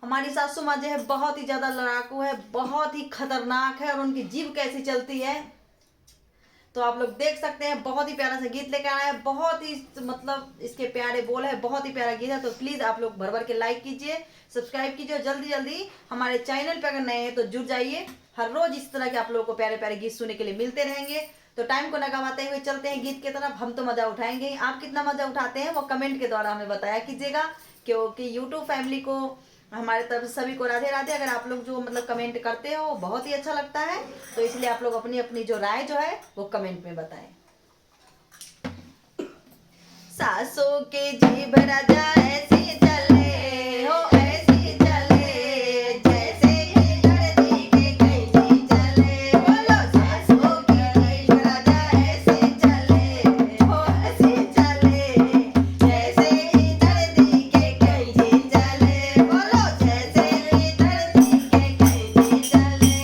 हमारी सासू माँ जो है बहुत ही ज्यादा लड़ाकू है, बहुत ही खतरनाक है, और उनकी जीभ कैसी चलती है तो आप लोग देख सकते हैं। बहुत ही प्यारा सा गीत लेकर आया है, बहुत ही मतलब इसके प्यारे बोल है, बहुत ही प्यारा गीत है। तो प्लीज आप लोग भर भर के लाइक कीजिए, सब्सक्राइब कीजिए, और जल्दी जल्दी हमारे चैनल पे अगर नए हैं तो जुड़ जाइए। हर रोज इस तरह के आप लोगों को प्यारे प्यारे गीत सुनने के लिए मिलते रहेंगे। तो टाइम को न गवाते हुए चलते हैं गीत की तरफ। हम तो मजा उठाएंगे ही, आप कितना मजा उठाते हैं वो कमेंट के द्वारा हमें बताया कीजिएगा, क्योंकि यूट्यूब फैमिली को, हमारे तरफ सभी को राधे राधे। अगर आप लोग जो मतलब कमेंट करते हो बहुत ही अच्छा लगता है, तो इसलिए आप लोग अपनी अपनी जो राय जो है वो कमेंट में बताएं। सासों के जीभ राजा ऐसी चले हो, ऐसी चले जैसे कि धरती के कैदी चले। बोलो सासों की जीभ राजा ऐसी चले हो, ऐसी चले जैसे कि धरती के कैदी चले। बोलो जैसे कि धरती के कैदी चले।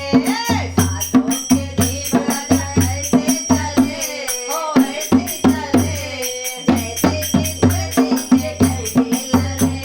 सासों के जीभ राजा ऐसे चले हो, ऐसे चले जैसे कि धरती के कैदी चले।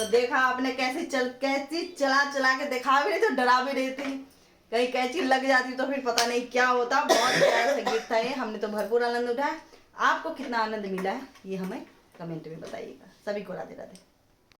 देखा आपने कैसी चला चला के दिखा भी रही तो डरा भी रही थी, कहीं कैची लग जाती तो फिर पता नहीं क्या होता। बहुत प्यारा सा गीत था ये, हमने तो भरपूर आनंद उठाया। आपको कितना आनंद मिला है ये हमें कमेंट में बताइएगा। सभी को राधे राधे।